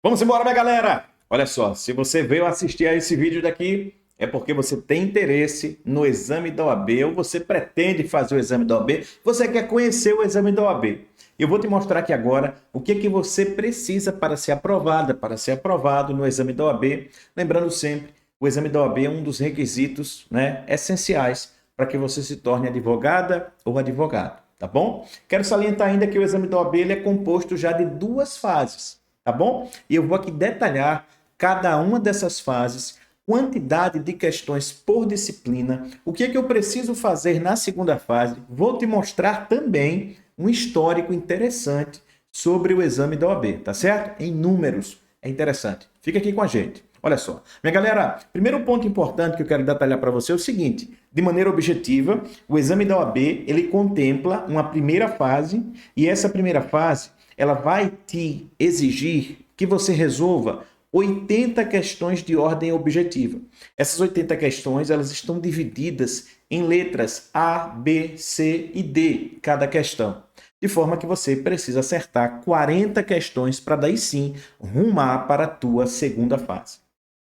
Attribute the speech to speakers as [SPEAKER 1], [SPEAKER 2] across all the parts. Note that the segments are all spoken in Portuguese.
[SPEAKER 1] Vamos embora, minha galera! Olha só, se você veio assistir a esse vídeo daqui, é porque você tem interesse no exame da OAB, ou você pretende fazer o exame da OAB, você quer conhecer o exame da OAB. Eu vou te mostrar aqui agora o que você precisa para ser aprovada, para ser aprovado no exame da OAB. Lembrando sempre, o exame da OAB é um dos requisitos, essenciais para que você se torne advogada ou advogado, tá bom? Quero salientar ainda que o exame da OAB ele é composto já de duas fases. Tá bom? E eu vou aqui detalhar cada uma dessas fases, quantidade de questões por disciplina, o que é que eu preciso fazer na segunda fase. Vou te mostrar também um histórico interessante sobre o exame da OAB, tá certo? Em números, é interessante. Fica aqui com a gente. Olha só, minha galera, primeiro ponto importante que eu quero detalhar para você é o seguinte: de maneira objetiva, o exame da OAB ele contempla uma primeira fase e essa primeira fase ela vai te exigir que você resolva 80 questões de ordem objetiva. Essas 80 questões elas estão divididas em letras A, B, C e D, cada questão. De forma que você precisa acertar 40 questões para daí sim rumar para a tua segunda fase.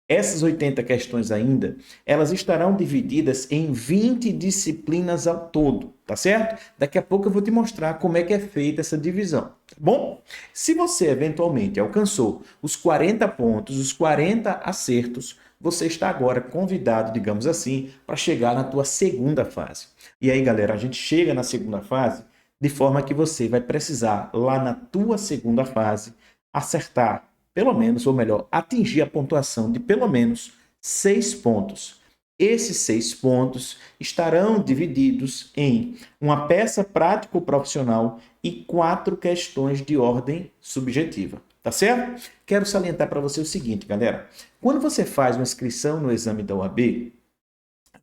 [SPEAKER 1] Essas 80 questões ainda, elas estarão divididas em 20 disciplinas ao todo, tá certo? Daqui a pouco eu vou te mostrar como é que é feita essa divisão, tá bom? Se você eventualmente alcançou os 40 pontos, os 40 acertos, você está agora convidado, digamos assim, para chegar na tua segunda fase. E aí, galera, a gente chega na segunda fase de forma que você vai precisar, lá na tua segunda fase, acertar pelo menos, ou melhor, atingir a pontuação de pelo menos 6 pontos. Esses 6 pontos estarão divididos em uma peça prático-profissional e 4 questões de ordem subjetiva. Tá certo? Quero salientar para você o seguinte, galera. Quando você faz uma inscrição no exame da OAB,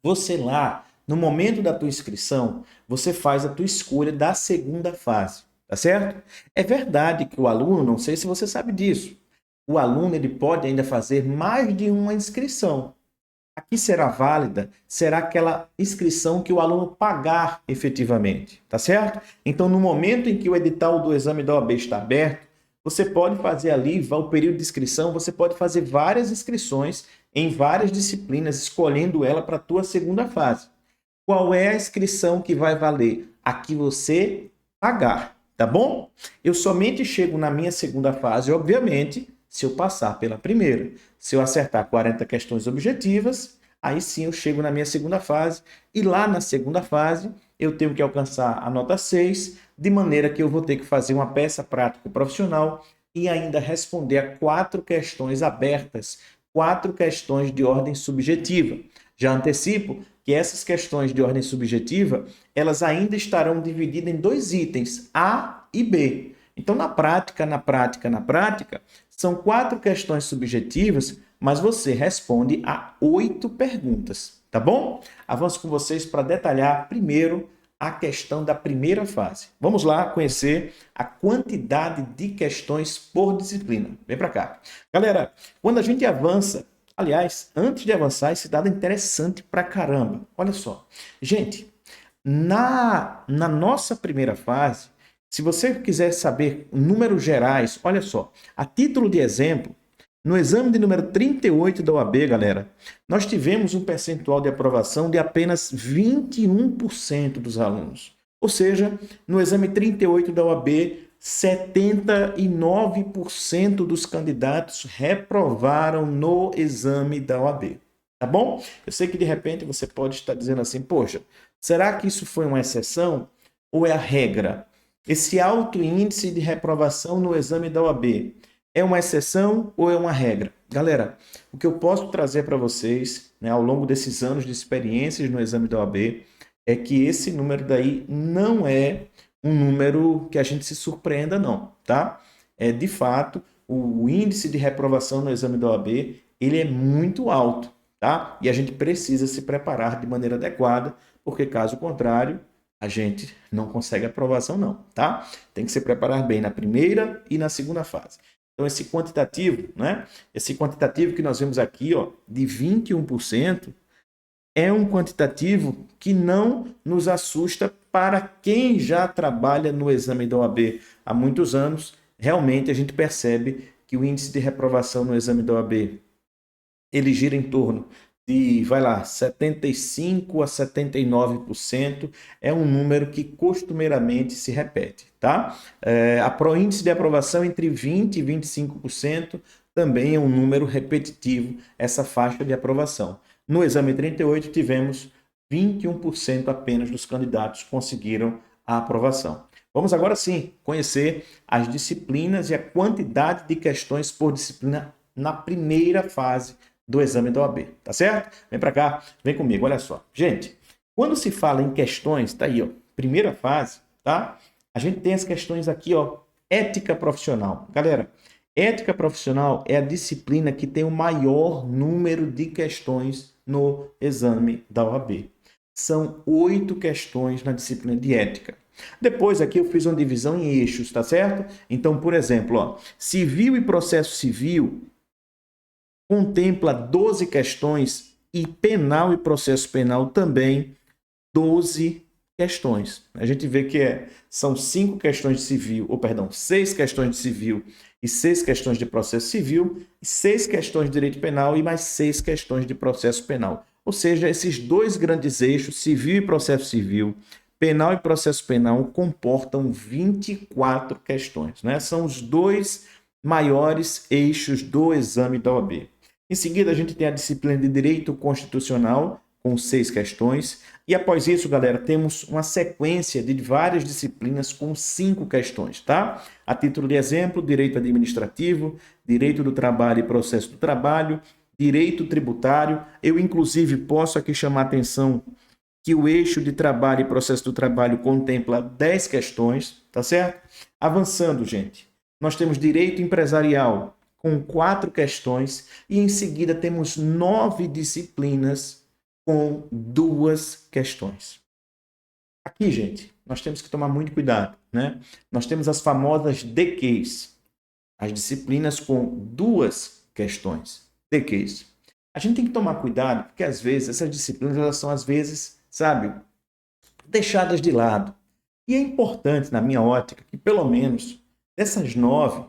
[SPEAKER 1] você lá, no momento da tua inscrição, você faz a tua escolha da segunda fase. Tá certo? É verdade que o aluno, não sei se você sabe disso, o aluno ele pode ainda fazer mais de uma inscrição. Aqui será válida, será aquela inscrição que o aluno pagar efetivamente, tá certo? Então, no momento em que o edital do exame da OAB está aberto, você pode fazer ali, o período de inscrição, você pode fazer várias inscrições em várias disciplinas, escolhendo ela para a tua segunda fase. Qual é a inscrição que vai valer? A que você pagar, tá bom? Eu somente chego na minha segunda fase, obviamente, se eu passar pela primeira. Se eu acertar 40 questões objetivas, aí sim eu chego na minha segunda fase. E lá na segunda fase, eu tenho que alcançar a nota 6, de maneira que eu vou ter que fazer uma peça prática profissional e ainda responder a 4 questões abertas, 4 questões de ordem subjetiva. Já antecipo que essas questões de ordem subjetiva, elas ainda estarão divididas em 2 itens, A e B. Então, na prática, são 4 questões subjetivas, mas você responde a 8 perguntas, tá bom? Avanço com vocês para detalhar primeiro a questão da primeira fase. Vamos lá conhecer a quantidade de questões por disciplina. Vem para cá. Galera, quando a gente avança, aliás, antes de avançar, esse dado é interessante pra caramba. Olha só. Gente, na nossa primeira fase, se você quiser saber números gerais, olha só, a título de exemplo, no exame de número 38 da OAB, galera, nós tivemos um percentual de aprovação de apenas 21% dos alunos. Ou seja, no exame 38 da OAB, 79% dos candidatos reprovaram no exame da OAB. Tá bom? Eu sei que de repente você pode estar dizendo assim, poxa, será que isso foi uma exceção ou é a regra? Esse alto índice de reprovação no exame da OAB é uma exceção ou é uma regra? Galera, o que eu posso trazer para vocês, ao longo desses anos de experiências no exame da OAB, é que esse número daí não é um número que a gente se surpreenda não, tá? É de fato, o índice de reprovação no exame da OAB, ele é muito alto, tá? E a gente precisa se preparar de maneira adequada, porque caso contrário, a gente não consegue aprovação não, tá? Tem que se preparar bem na primeira e na segunda fase. Então, esse quantitativo, Esse quantitativo que nós vemos aqui, ó, de 21%, é um quantitativo que não nos assusta para quem já trabalha no exame da OAB há muitos anos. Realmente, a gente percebe que o índice de reprovação no exame da OAB, ele gira em torno de, 75% a 79%, é um número que costumeiramente se repete, tá? O índice de aprovação entre 20% e 25% também é um número repetitivo, essa faixa de aprovação. No exame 38, tivemos 21% apenas dos candidatos conseguiram a aprovação. Vamos agora sim conhecer as disciplinas e a quantidade de questões por disciplina na primeira fase do exame da OAB, tá certo? Vem para cá, vem comigo, olha só. Gente, quando se fala em questões, tá aí, ó, primeira fase, tá? A gente tem as questões aqui, ó, ética profissional. Galera, ética profissional é a disciplina que tem o maior número de questões no exame da OAB. São 8 questões na disciplina de ética. Depois aqui eu fiz uma divisão em eixos, tá certo? Então, por exemplo, ó, civil e processo civil contempla 12 questões e penal e processo penal também 12 questões. A gente vê que são 5 questões de civil, 6 questões de civil e 6 questões de processo civil, 6 questões de direito penal e mais 6 questões de processo penal. Ou seja, esses dois grandes eixos, civil e processo civil, penal e processo penal, comportam 24 questões, né? São os dois maiores eixos do exame da OAB. Em seguida, a gente tem a disciplina de Direito Constitucional, com 6 questões. E após isso, galera, temos uma sequência de várias disciplinas com 5 questões, tá? A título de exemplo, Direito Administrativo, Direito do Trabalho e Processo do Trabalho, Direito Tributário. Eu, inclusive, posso aqui chamar a atenção que o eixo de trabalho e processo do trabalho contempla 10 questões, tá certo? Avançando, gente, nós temos direito empresarial com 4 questões e em seguida temos 9 disciplinas com 2 questões. Aqui, gente, nós temos que tomar muito cuidado, né? Nós temos as famosas DQs, as disciplinas com 2 questões. DQs. A gente tem que tomar cuidado porque às vezes essas disciplinas elas são às vezes, sabe, deixadas de lado. E é importante, na minha ótica, que pelo menos dessas 9,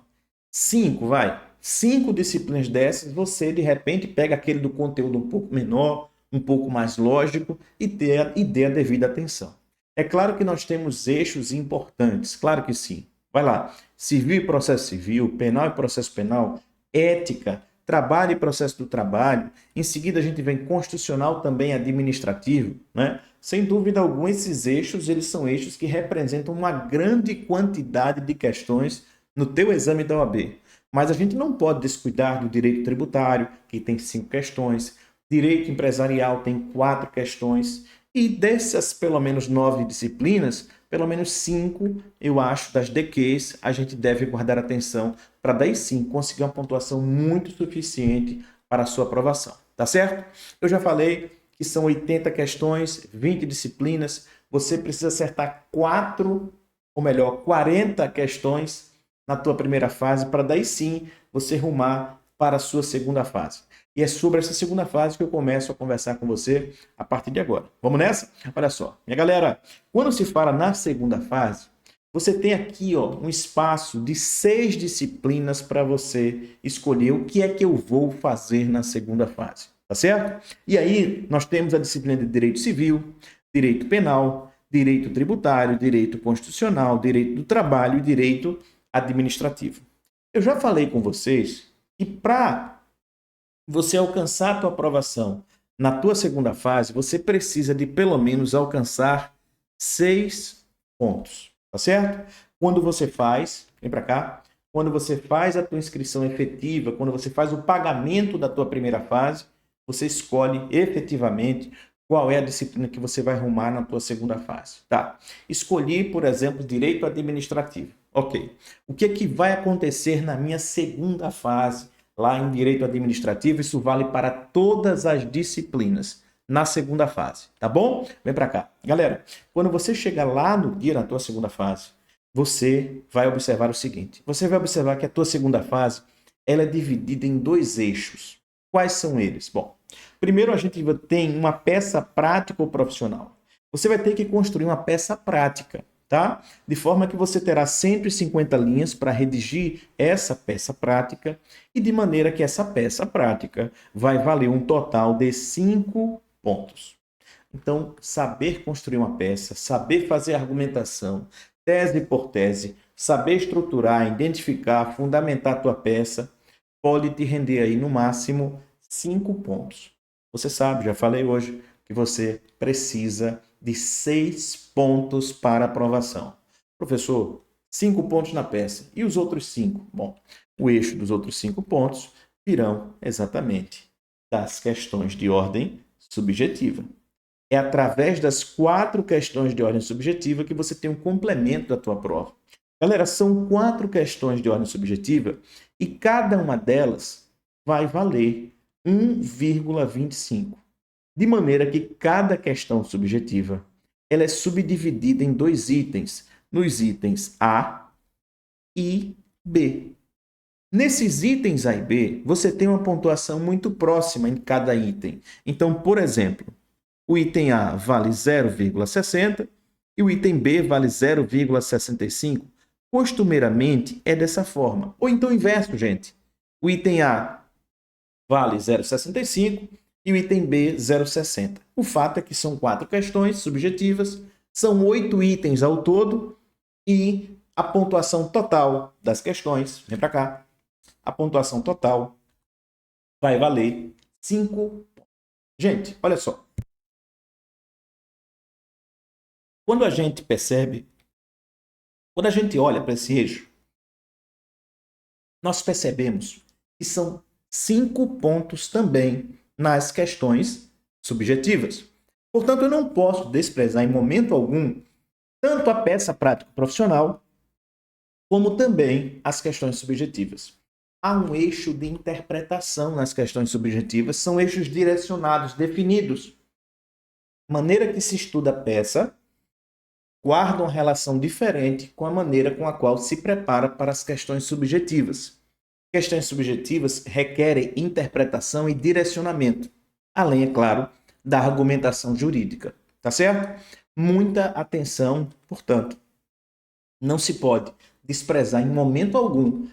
[SPEAKER 1] 5 disciplinas dessas, você de repente pega aquele do conteúdo um pouco menor, um pouco mais lógico e dê a devida atenção. É claro que nós temos eixos importantes, claro que sim. Vai lá, civil e processo civil, penal e processo penal, ética, trabalho e processo do trabalho. Em seguida a gente vem constitucional também administrativo, né? Sem dúvida alguma, esses eixos, eles são eixos que representam uma grande quantidade de questões no teu exame da OAB. Mas a gente não pode descuidar do direito tributário, que tem 5 questões, direito empresarial tem 4 questões, e dessas pelo menos 9 disciplinas, pelo menos 5, eu acho, das DQs, a gente deve guardar atenção para daí sim conseguir uma pontuação muito suficiente para a sua aprovação, tá certo? Eu já falei que são 80 questões, 20 disciplinas, você precisa acertar 40 questões na tua primeira fase, para daí sim você rumar para a sua segunda fase. E é sobre essa segunda fase que eu começo a conversar com você a partir de agora. Vamos nessa? Olha só, minha galera, quando se fala na segunda fase, você tem aqui um espaço de 6 disciplinas para você escolher o que é que eu vou fazer na segunda fase, tá certo? E aí nós temos a disciplina de Direito Civil, Direito Penal, Direito Tributário, Direito Constitucional, Direito do Trabalho e Direito Administrativo. Eu já falei com vocês que para você alcançar a tua aprovação na tua segunda fase, você precisa de pelo menos alcançar 6 pontos, tá certo? Quando você faz, vem para cá, quando você faz a tua inscrição efetiva, quando você faz o pagamento da tua primeira fase, você escolhe efetivamente qual é a disciplina que você vai arrumar na tua segunda fase, tá? Escolhi, por exemplo, Direito Administrativo. Ok. O que é que vai acontecer na minha segunda fase lá em Direito Administrativo? Isso vale para todas as disciplinas na segunda fase, tá bom? Vem para cá. Galera, quando você chegar lá no dia na tua segunda fase, você vai observar o seguinte. Você vai observar que a tua segunda fase ela é dividida em 2 eixos. Quais são eles? Bom, primeiro a gente tem uma peça prática ou profissional. Você vai ter que construir uma peça prática, tá? De forma que você terá 150 linhas para redigir essa peça prática e de maneira que essa peça prática vai valer um total de 5 pontos. Então, saber construir uma peça, saber fazer argumentação, tese por tese, saber estruturar, identificar, fundamentar a tua peça, pode te render aí no máximo 5 pontos. Você sabe, já falei hoje, que você precisa de 6 pontos para aprovação. Professor, 5 pontos na peça. E os outros 5? Bom, o eixo dos outros 5 pontos virão exatamente das questões de ordem subjetiva. É através das 4 questões de ordem subjetiva que você tem um complemento da tua prova. Galera, são 4 questões de ordem subjetiva e cada uma delas vai valer 1,25. De maneira que cada questão subjetiva ela é subdividida em 2 itens, nos itens A e B. Nesses itens A e B, você tem uma pontuação muito próxima em cada item. Então, por exemplo, o item A vale 0,60 e o item B vale 0,65. Costumeiramente é dessa forma. Ou então inverso, gente. O item A vale 0,65 e o item B 0,60. O fato é que são 4 questões subjetivas, são 8 itens ao todo e a pontuação total das questões, vem para cá, a pontuação total vai valer 5. Gente, olha só. Quando a gente percebe, quando a gente olha para esse eixo, nós percebemos que são 5 pontos também nas questões subjetivas. Portanto, eu não posso desprezar em momento algum tanto a peça prática profissional, como também as questões subjetivas. Há um eixo de interpretação nas questões subjetivas, são eixos direcionados, definidos. A maneira que se estuda a peça guarda uma relação diferente com a maneira com a qual se prepara para as questões subjetivas. Questões subjetivas requerem interpretação e direcionamento, além, é claro, da argumentação jurídica. Tá certo? Muita atenção, portanto. Não se pode desprezar em momento algum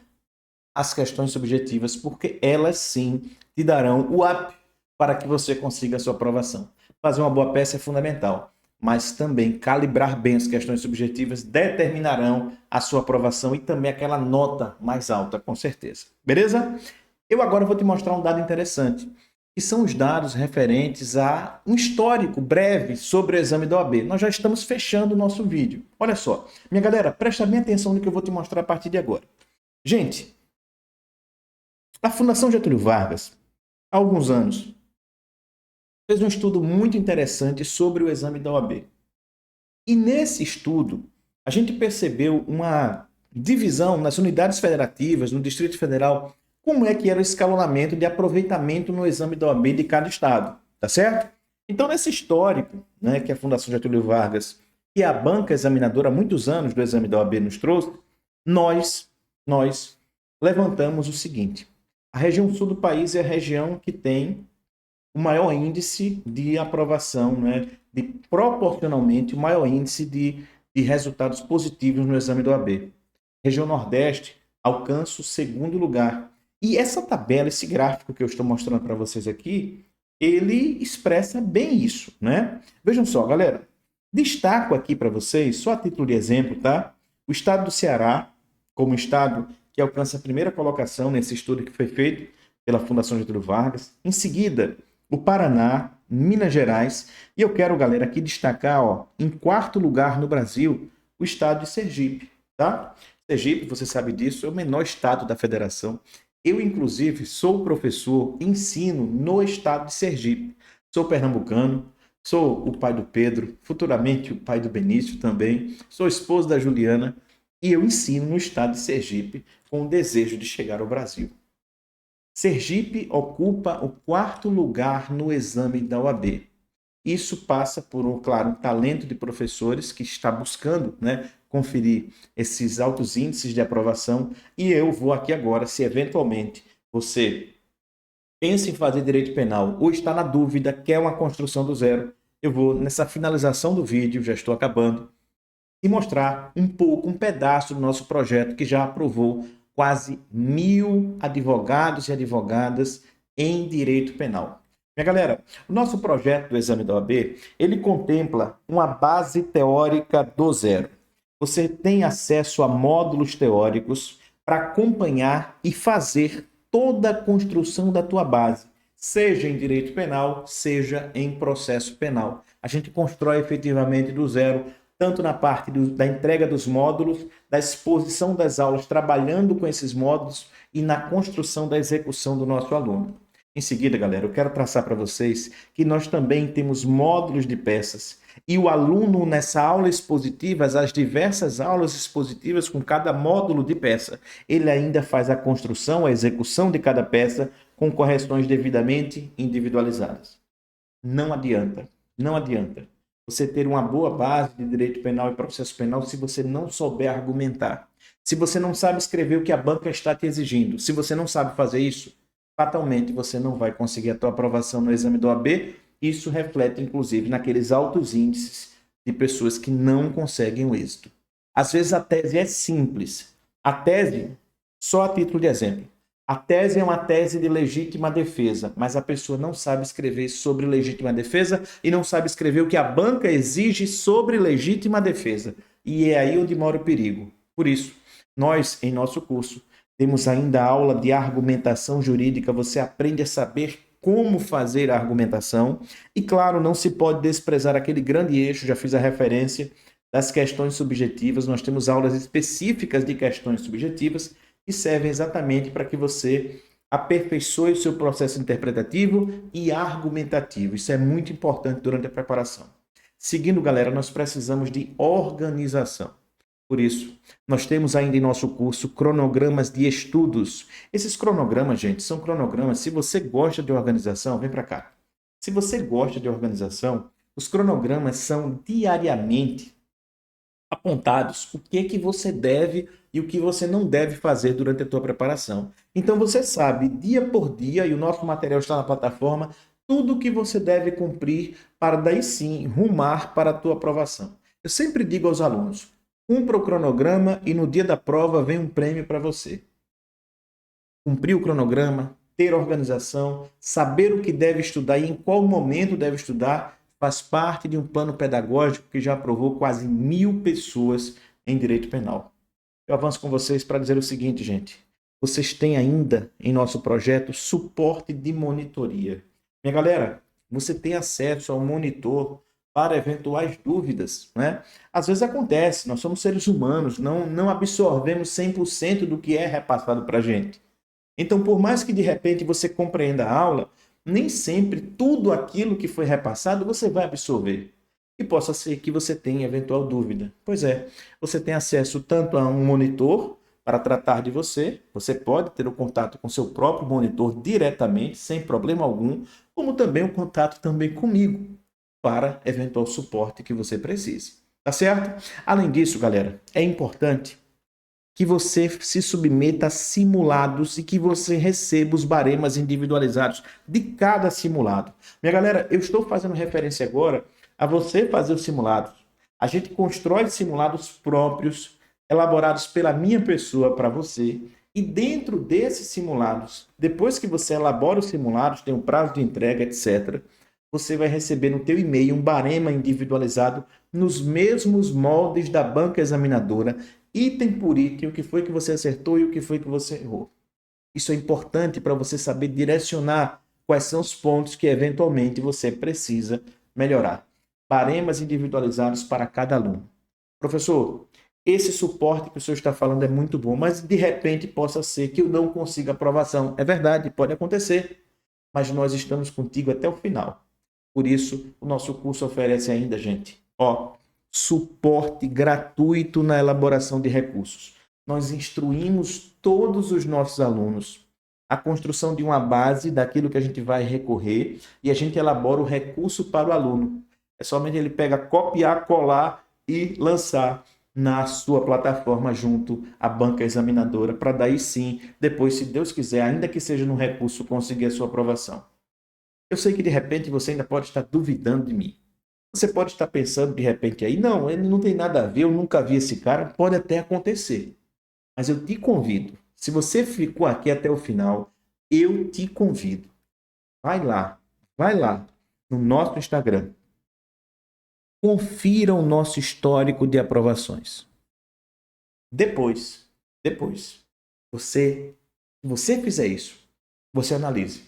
[SPEAKER 1] as questões subjetivas, porque elas sim te darão o up para que você consiga a sua aprovação. Fazer uma boa peça é fundamental, mas também calibrar bem as questões subjetivas determinarão a sua aprovação e também aquela nota mais alta, com certeza. Beleza? Eu agora vou te mostrar um dado interessante, que são os dados referentes a um histórico breve sobre o exame da OAB. Nós já estamos fechando o nosso vídeo. Olha só, minha galera, presta bem atenção no que eu vou te mostrar a partir de agora. Gente, a Fundação Getúlio Vargas, há alguns anos, fez um estudo muito interessante sobre o exame da OAB. E nesse estudo, a gente percebeu uma divisão nas unidades federativas, no Distrito Federal, como é que era o escalonamento de aproveitamento no exame da OAB de cada estado, tá certo? Então, nesse histórico, né, que a Fundação Getúlio Vargas e a banca examinadora há muitos anos do exame da OAB nos trouxe, nós levantamos o seguinte: a região sul do país é a região que tem o maior índice de aprovação, né, de proporcionalmente o maior índice de resultados positivos no exame da OAB. Região Nordeste alcança o 2º lugar. E essa tabela, esse gráfico que eu estou mostrando para vocês aqui, ele expressa bem isso, né? Vejam só, galera. Destaco aqui para vocês, só a título de exemplo, tá? O estado do Ceará, como estado que alcança a primeira colocação nesse estudo que foi feito pela Fundação Getúlio Vargas. Em seguida, o Paraná, Minas Gerais. E eu quero, galera, aqui destacar, ó, em 4º lugar no Brasil, o estado de Sergipe, tá? Sergipe, você sabe disso, é o menor estado da federação. Eu, inclusive, sou professor, ensino no estado de Sergipe. Sou pernambucano, sou o pai do Pedro, futuramente o pai do Benício também. Sou esposo da Juliana e eu ensino no estado de Sergipe com o desejo de chegar ao Brasil. Sergipe ocupa o 4º lugar no exame da OAB. Isso passa por, claro, um talento de professores que está buscando, né, conferir esses altos índices de aprovação. E eu vou aqui agora, se eventualmente você pensa em fazer direito penal ou está na dúvida, quer uma construção do zero, eu vou, nessa finalização do vídeo, já estou acabando, e mostrar um pouco, um pedaço do nosso projeto que já aprovou quase 1.000 advogados e advogadas em direito penal. Minha galera, o nosso projeto do exame da OAB, ele contempla uma base teórica do zero. Você tem acesso a módulos teóricos para acompanhar e fazer toda a construção da tua base, seja em direito penal, seja em processo penal. A gente constrói efetivamente do zero, tanto na parte da entrega dos módulos, da exposição das aulas, trabalhando com esses módulos e na construção da execução do nosso aluno. Em seguida, galera, eu quero traçar para vocês que nós também temos módulos de peças e o aluno nessa aula expositiva, as diversas aulas expositivas com cada módulo de peça, ele ainda faz a construção, a execução de cada peça com correções devidamente individualizadas. Não adianta, não adianta você ter uma boa base de direito penal e processo penal se você não souber argumentar. Se você não sabe escrever o que a banca está te exigindo, se você não sabe fazer isso, fatalmente você não vai conseguir a tua aprovação no exame do OAB. Isso reflete, inclusive, naqueles altos índices de pessoas que não conseguem o êxito. Às vezes a tese é simples. A tese, só a título de exemplo, a tese é uma tese de legítima defesa, mas a pessoa não sabe escrever sobre legítima defesa e não sabe escrever o que a banca exige sobre legítima defesa. E é aí onde mora o perigo. Por isso, nós, em nosso curso, temos ainda a aula de argumentação jurídica. Você aprende a saber como fazer a argumentação. E, claro, não se pode desprezar aquele grande eixo, já fiz a referência, das questões subjetivas. Nós temos aulas específicas de questões subjetivas que servem exatamente para que você aperfeiçoe o seu processo interpretativo e argumentativo. Isso é muito importante durante a preparação. Seguindo, galera, nós precisamos de organização. Por isso, nós temos ainda em nosso curso cronogramas de estudos. Esses cronogramas, gente, são cronogramas. Se você gosta de organização, vem para cá. Se você gosta de organização, os cronogramas são diariamente apontados o que é que você deve e o que você não deve fazer durante a tua preparação. Então você sabe, dia por dia, e o nosso material está na plataforma, tudo o que você deve cumprir para daí sim rumar para a tua aprovação. Eu sempre digo aos alunos, cumpra o cronograma e no dia da prova vem um prêmio para você. Cumprir o cronograma, ter organização, saber o que deve estudar e em qual momento deve estudar, faz parte de um plano pedagógico que já aprovou quase 1.000 pessoas em direito penal. Eu avanço com vocês para dizer o seguinte, gente. Vocês têm ainda em nosso projeto suporte de monitoria. Minha galera, você tem acesso ao monitor para eventuais dúvidas, né? Às vezes acontece, nós somos seres humanos, não absorvemos 100% do que é repassado para a gente. Então, por mais que de repente você compreenda a aula, nem sempre tudo aquilo que foi repassado você vai absorver. E possa ser que você tenha eventual dúvida. Pois é, você tem acesso tanto a um monitor para tratar de você, você pode ter o contato com seu próprio monitor diretamente, sem problema algum, como também o contato também comigo, para eventual suporte que você precise. Tá certo? Além disso, galera, é importante que você se submeta a simulados e que você receba os baremas individualizados de cada simulado. Minha galera, eu estou fazendo referência agora a você fazer os simulados. A gente constrói simulados próprios, elaborados pela minha pessoa para você. E dentro desses simulados, depois que você elabora os simulados, tem um prazo de entrega, etc., você vai receber no teu e-mail um barema individualizado nos mesmos moldes da banca examinadora, item por item, o que foi que você acertou e o que foi que você errou. Isso é importante para você saber direcionar quais são os pontos que eventualmente você precisa melhorar. Baremas individualizados para cada aluno. Professor, esse suporte que o senhor está falando é muito bom, mas de repente possa ser que eu não consiga aprovação. É verdade, pode acontecer, mas nós estamos contigo até o final. Por isso, o nosso curso oferece ainda, gente, suporte gratuito na elaboração de recursos. Nós instruímos todos os nossos alunos a construção de uma base daquilo que a gente vai recorrer e a gente elabora o recurso para o aluno. É somente ele pega, copiar, colar e lançar na sua plataforma junto à banca examinadora, para daí sim, depois, se Deus quiser, ainda que seja no recurso, conseguir a sua aprovação. Eu sei que de repente você ainda pode estar duvidando de mim. Você pode estar pensando de repente aí, não, ele não tem nada a ver, eu nunca vi esse cara. Pode até acontecer. Mas eu te convido, se você ficou aqui até o final, eu te convido. Vai lá no nosso Instagram. Confira o nosso histórico de aprovações. Depois, se você fizer isso, você analise.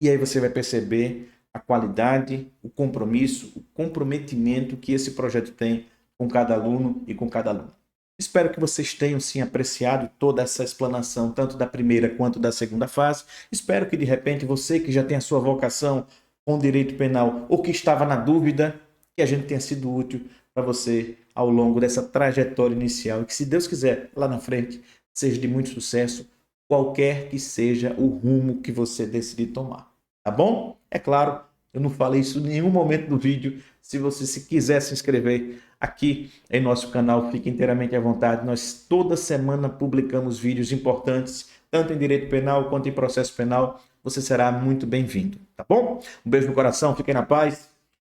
[SPEAKER 1] E aí você vai perceber a qualidade, o compromisso, o comprometimento que esse projeto tem com cada aluno e com cada aluna. Espero que vocês tenham sim apreciado toda essa explanação, tanto da primeira quanto da segunda fase. Espero que de repente você que já tem a sua vocação com direito penal ou que estava na dúvida, que a gente tenha sido útil para você ao longo dessa trajetória inicial e que, se Deus quiser, lá na frente, seja de muito sucesso, qualquer que seja o rumo que você decidir tomar. Tá bom? É claro, eu não falei isso em nenhum momento do vídeo. Se você quiser se inscrever aqui em nosso canal, fique inteiramente à vontade. Nós toda semana publicamos vídeos importantes, tanto em direito penal quanto em processo penal. Você será muito bem-vindo, tá bom? Um beijo no coração, fiquem na paz.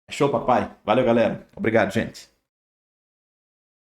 [SPEAKER 1] Show, papai. Valeu, galera. Obrigado, gente.